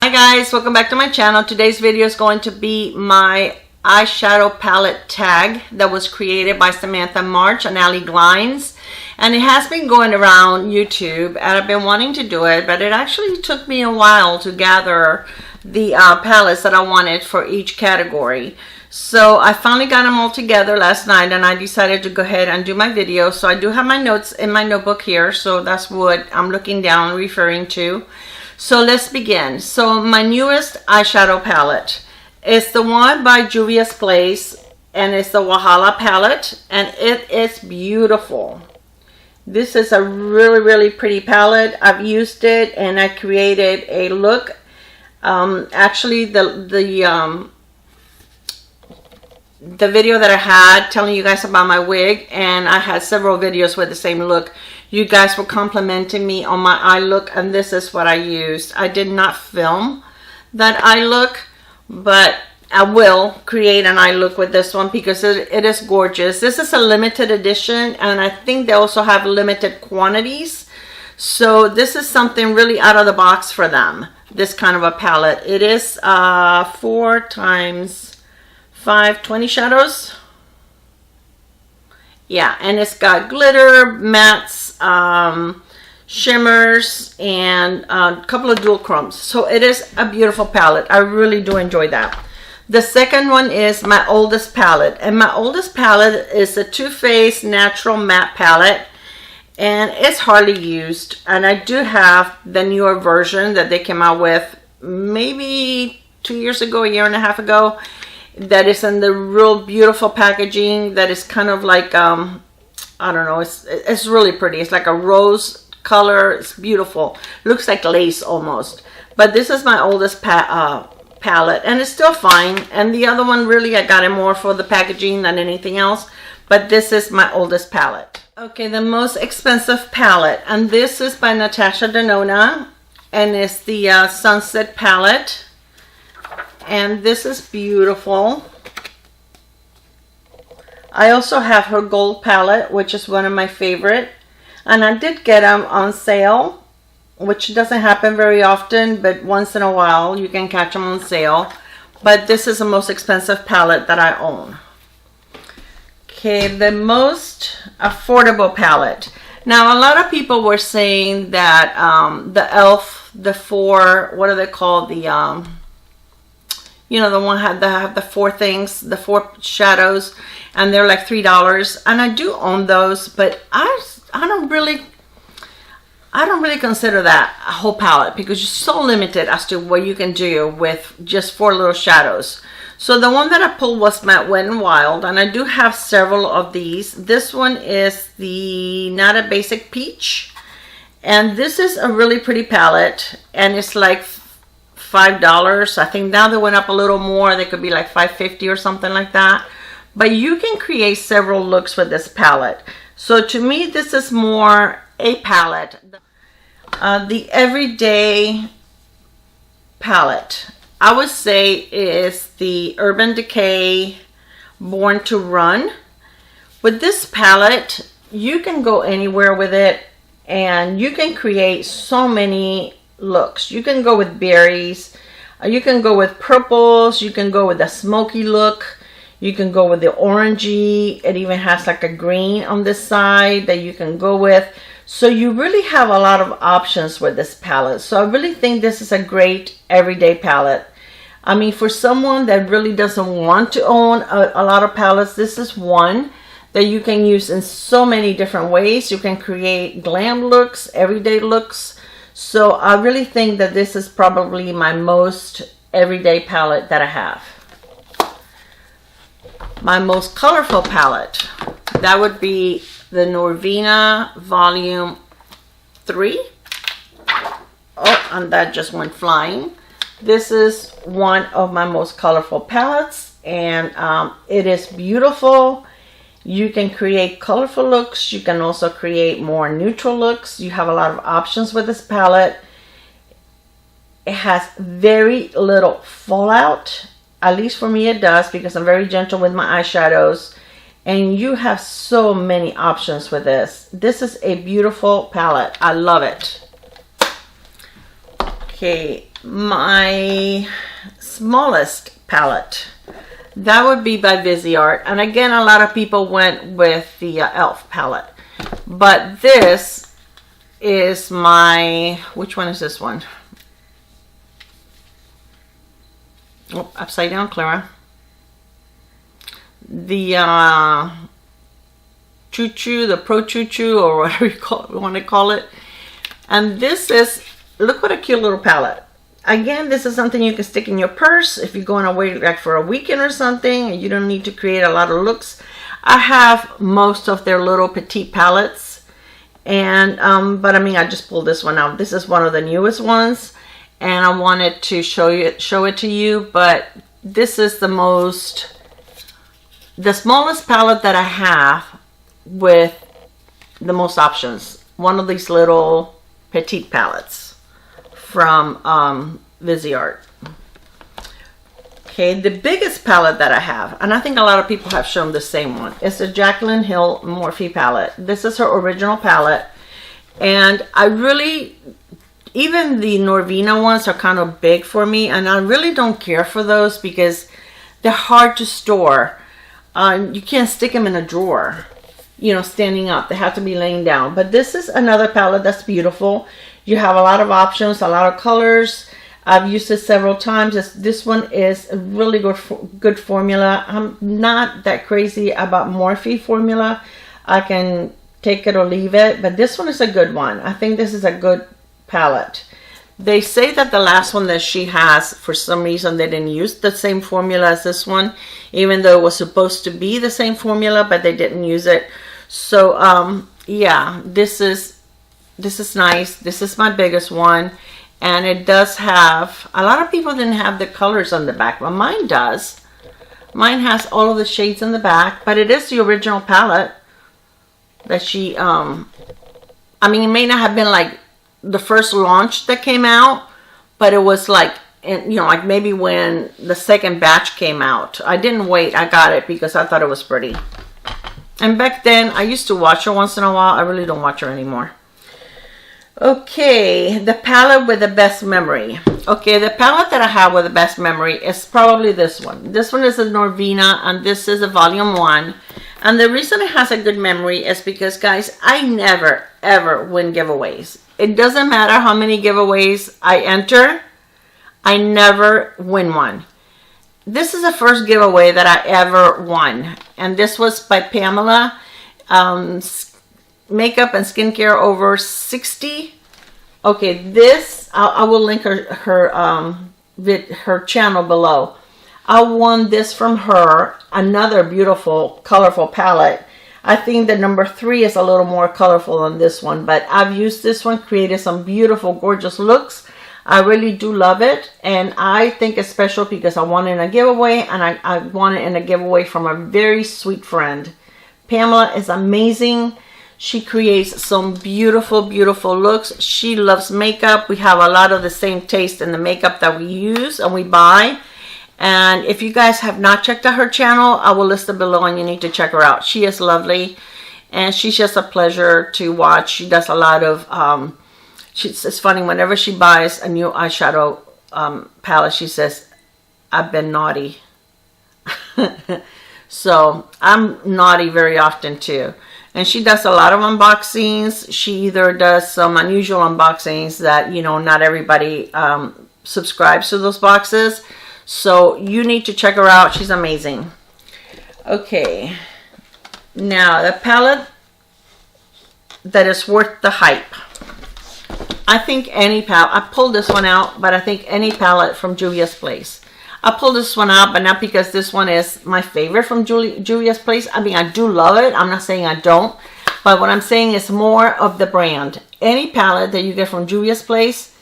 Hi guys, welcome back to my channel. Today's video is going to be my eyeshadow palette tag that was created by Samantha March and Allie Glines, and it has been going around YouTube and I've been wanting to do it, but it actually took me a while to gather the palettes that I wanted for each category. So I finally got them all together last night and I decided to go ahead and do my video. So I do have my notes in my notebook here, so that's what I'm looking down referring to. So let's begin. So my newest eyeshadow palette is the one by Julius Place, and it's the Wahala palette, and it is beautiful. This is a really pretty palette. I've used it and I created a look. Actually the video that I had telling you guys about my wig, and I had several videos with the same look. You guys were complimenting me on my eye look, and this is what I used. I did not film that eye look, but I will create an eye look with this one because it is gorgeous. This is a limited edition, and I think they also have limited quantities. So this is something really out of the box for them, this kind of a palette. It is 4 times 5, 20 shadows. Yeah, and it's got glitter, mattes, shimmers, and a couple of dual chromes. So it is a beautiful palette. I really do enjoy that. The second one is my oldest palette, and my oldest palette is a Too Faced Natural Matte palette, and it's hardly used. And I do have the newer version that they came out with maybe 2 years ago, a year and a half ago, that is in the real beautiful packaging that is kind of like I don't know, it's really pretty. It's like a rose color. It's beautiful, looks like lace almost. But this is my oldest palette, and it's still fine. And the other one, really, I got it more for the packaging than anything else, but this is my oldest palette. Okay, the most expensive palette, and this is by Natasha Denona, and it's the Sunset palette. And this is beautiful. I also have her gold palette, which is one of my favorite, and I did get them on sale, which doesn't happen very often, but once in a while you can catch them on sale. But this is the most expensive palette that I own. Okay, the most affordable palette. Now, a lot of people were saying that the e.l.f., the 4, what are they called, the you know, the one that have the 4 things, the 4 shadows, and they're like $3. And I do own those, but I don't really consider that a whole palette because you're so limited as to what you can do with just 4 little shadows. So the one that I pulled was Matte Wet n Wild, and I do have several of these. This one is the Not a Basic Peach, and this is a really pretty palette, and it's like $5. I think now they went up a little more. They could be like $5.50 or something like that. But you can create several looks with this palette. So to me, this is more a palette. The everyday palette, I would say, is the Urban Decay Born to Run. With this palette, you can go anywhere with it, and you can create so many looks. You can go with berries, you can go with purples, you can go with a smoky look, you can go with the orangey. It even has like a green on this side that you can go with. So you really have a lot of options with this palette. So I really think this is a great everyday palette. I mean, for someone that really doesn't want to own a lot of palettes, this is one that you can use in so many different ways. You can create glam looks, everyday looks. So I really think that this is probably my most everyday palette that I have. My most colorful palette, that would be the Noir Vena Volume 3. Oh, and that just went flying. This is one of my most colorful palettes, and it is beautiful. You can create colorful looks. You can also create more neutral looks. You have a lot of options with this palette. It has very little fallout. At least for me it does, because I'm very gentle with my eyeshadows. And you have so many options with this. This is a beautiful palette. I love it. Okay, my smallest palette, that would be by Viseart. And again, a lot of people went with the e.l.f. palette. But this is my, which one is this one? Oh, upside down Clara. The Choo Choo, the Pro Choo Choo, or whatever you want to call it. And this is, look what a cute little palette. Again, this is something you can stick in your purse if you're going away like for a weekend or something, and you don't need to create a lot of looks. I have most of their little petite palettes, and but I mean, I just pulled this one out. This is one of the newest ones, and I wanted to show it to you. But this is the smallest palette that I have with the most options. One of these little petite palettes from Viseart. Okay, the biggest palette that I have, and I think a lot of people have shown the same one, is the Jaclyn Hill Morphe palette. This is her original palette, and I really, even the Noir Vena ones are kind of big for me, and I really don't care for those because they're hard to store. You can't stick them in a drawer, you know, standing up. They have to be laying down. But this is another palette that's beautiful. You have a lot of options, a lot of colors. I've used it several times. This one is a really good formula. I'm not that crazy about Morphe formula. I can take it or leave it, but this one is a good one. I think this is a good palette. They say that the last one that she has, for some reason, they didn't use the same formula as this one, even though it was supposed to be the same formula, but they didn't use it. So, yeah, this is nice. This is my biggest one, and it does have, a lot of people didn't have the colors on the back, but mine does. Mine has all of the shades in the back, but it is the original palette that she, I mean, it may not have been like the first launch that came out, but it was like, you know, like maybe when the second batch came out. I didn't wait. I got it because I thought it was pretty. And back then, I used to watch her once in a while. I really don't watch her anymore. Okay, the palette with the best memory. Okay, the palette that I have with the best memory is probably this one. This one is a Noir Vena, and this is a volume 1. And the reason it has a good memory is because, guys, I never, ever win giveaways. It doesn't matter how many giveaways I enter, I never win one. This is the first giveaway that I ever won, and this was by Pamela. Makeup and skincare over 60. Okay, this I will link her channel below. I won this from her. Another beautiful, colorful palette. I think the number 3 is a little more colorful than this one, but I've used this one, created some beautiful, gorgeous looks. I really do love it, and I think it's special because I won it in a giveaway, and I won it in a giveaway from a very sweet friend. Pamela is amazing. She creates some beautiful, beautiful looks. She loves makeup. We have a lot of the same taste in the makeup that we use and we buy. And if you guys have not checked out her channel, I will list it below and you need to check her out. She is lovely, and she's just a pleasure to watch. She does a lot of, it's funny, whenever she buys a new eyeshadow palette, she says, I've been naughty. So I'm naughty very often too. And she does a lot of unboxings. She either does some unusual unboxings that, you know, not everybody subscribes to those boxes. So you need to check her out. She's amazing. Okay. Now, the palette that is worth the hype. I think any palette, I pulled this one out, but I think any palette from Julius Place. I pulled this one out, but not because this one is my favorite from Julius Place. I mean, I do love it. I'm not saying I don't. But what I'm saying is more of the brand. Any palette that you get from Julius Place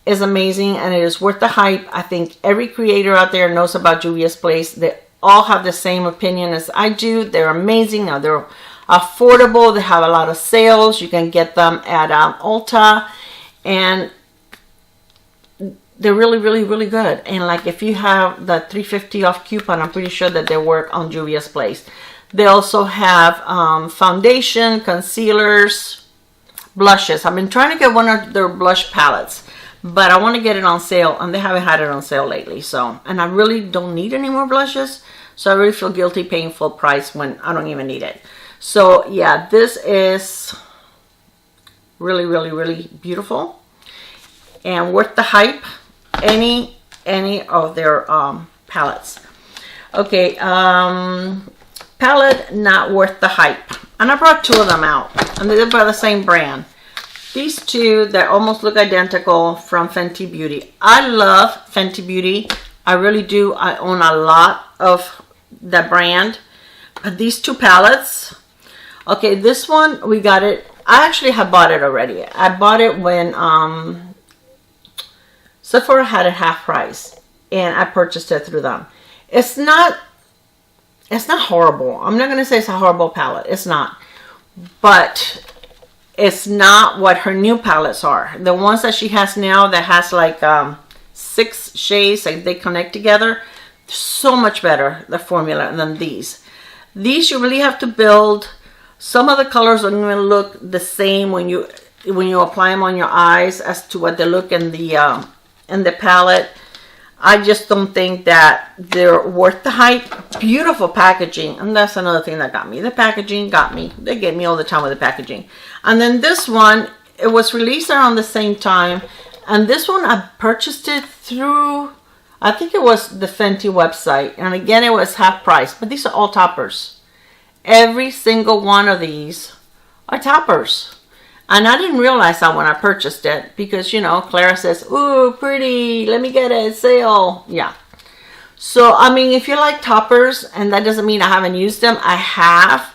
is amazing, and it is worth the hype. I think every creator out there knows about Julius Place. They all have the same opinion as I do. They're amazing. Now, they're affordable. They have a lot of sales. You can get them at Ulta. And they're really, really, really good. And like if you have the $3.50 off coupon, I'm pretty sure that they work on Julius Place. They also have foundation, concealers, blushes. I've been trying to get one of their blush palettes, but I want to get it on sale, and they haven't had it on sale lately. So, and I really don't need any more blushes, so I really feel guilty paying full price when I don't even need it. So yeah, this is really, really, really beautiful and worth the hype. Any of their palettes. Okay, palette not worth the hype. And I brought two of them out, and they're by the same brand. These two that almost look identical from Fenty Beauty. I love Fenty Beauty. I really do. I own a lot of that brand. But these two palettes, okay, this one we got it. I actually have bought it already. I bought it when Sephora had it half price, and I purchased it through them. It's not horrible. I'm not gonna say it's a horrible palette. It's not, but it's not what her new palettes are. The ones that she has now that has like 6 shades, like they connect together, so much better, the formula, than these. These you really have to build. Some of the colors don't even look the same when you apply them on your eyes as to what they look in the palette. I just don't think that they're worth the hype. Beautiful packaging, and that's another thing that got me. The packaging got me. They get me all the time with the packaging. And then this one, it was released around the same time, and this one I purchased it through, I think it was the Fenty website, and again it was half price. But these are all toppers. Every single one of these are toppers. And I didn't realize that when I purchased it, because, you know, Clara says, ooh, pretty, let me get it, sale. Yeah. So, I mean, if you like toppers, and that doesn't mean I haven't used them, I have,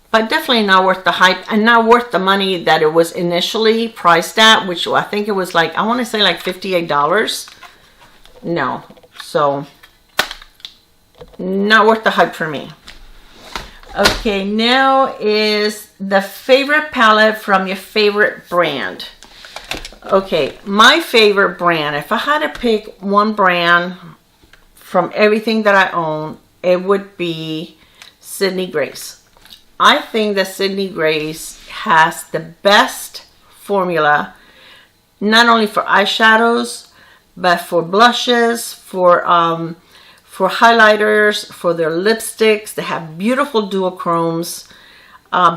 but definitely not worth the hype, and not worth the money that it was initially priced at, which I think it was like, I want to say like $58. No. So, not worth the hype for me. Okay, now is the favorite palette from your favorite brand. Okay, my favorite brand, if I had to pick one brand from everything that I own, it would be Sydney Grace. I think that Sydney Grace has the best formula, not only for eyeshadows, but for blushes, for highlighters, for their lipsticks. They have beautiful duochromes,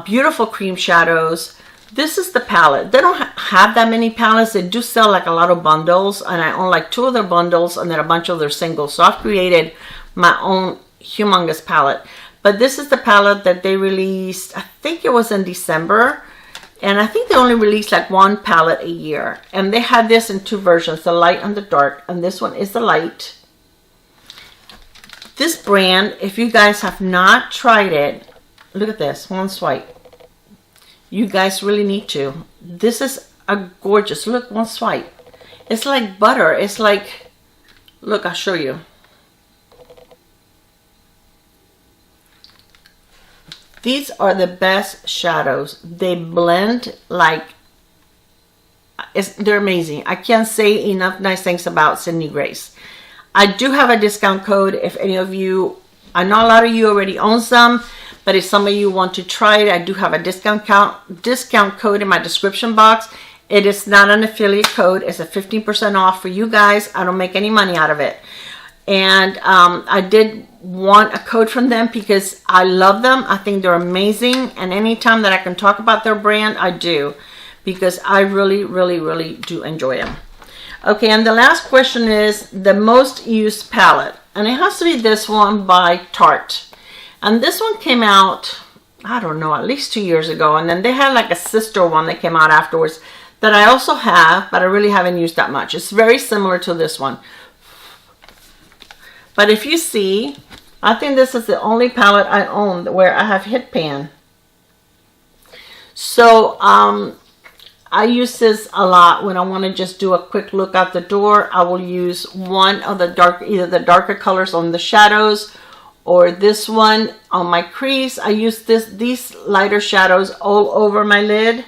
beautiful cream shadows. This is the palette. They don't have that many palettes. They do sell like a lot of bundles, and I own like 2 of their bundles and then a bunch of their singles. So I've created my own humongous palette. But this is the palette that they released, I think it was in December, and I think they only released like 1 palette a year. And they had this in 2 versions, the light and the dark, and this one is the light. This brand, if you guys have not tried it, look at this, one swipe. You guys really need to. This is a gorgeous, look, one swipe. It's like butter. It's like, look, I'll show you. These are the best shadows. They blend like, they're amazing. I can't say enough nice things about Sydney Grace. I do have a discount code if any of you, I know a lot of you already own some, but if some of you want to try it, I do have a discount code in my description box. It is not an affiliate code. It's a 15% off for you guys. I don't make any money out of it. And I did want a code from them because I love them. I think they're amazing. And anytime that I can talk about their brand, I do. Because I really, really, really do enjoy them. Okay, and the last question is the most used palette. And it has to be this one by Tarte. And this one came out, I don't know, at least 2 years ago. And then they had like a sister one that came out afterwards that I also have, but I really haven't used that much. It's very similar to this one. But if you see, I think this is the only palette I own where I have hit pan. So, I use this a lot when I want to just do a quick look out the door. I will use one of the either the darker colors on the shadows or this one on my crease. I use these lighter shadows all over my lid,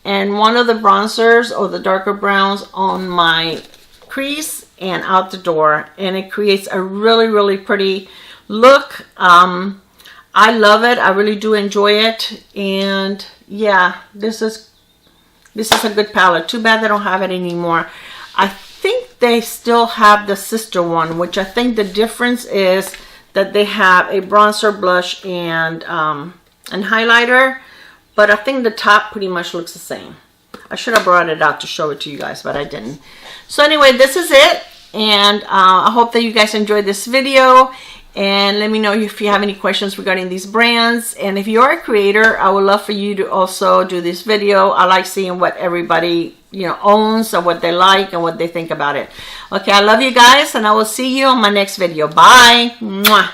and one of the bronzers or the darker browns on my crease and out the door, and it creates a really, really pretty look. I love it. I really do enjoy it, and yeah, this is a good palette. Too bad they don't have it anymore. I think they still have the sister one, which I think the difference is that they have a bronzer, blush, and highlighter, but I think the top pretty much looks the same. I should have brought it out to show it to you guys, but I didn't. So anyway, this is it, and I hope that you guys enjoyed this video, and let me know if you have any questions regarding these brands. And if you're a creator, I would love for you to also do this video. I like seeing what everybody, you know, owns and what they like and what they think about it. Okay, I love you guys, and I will see you on my next video. Bye. Mwah.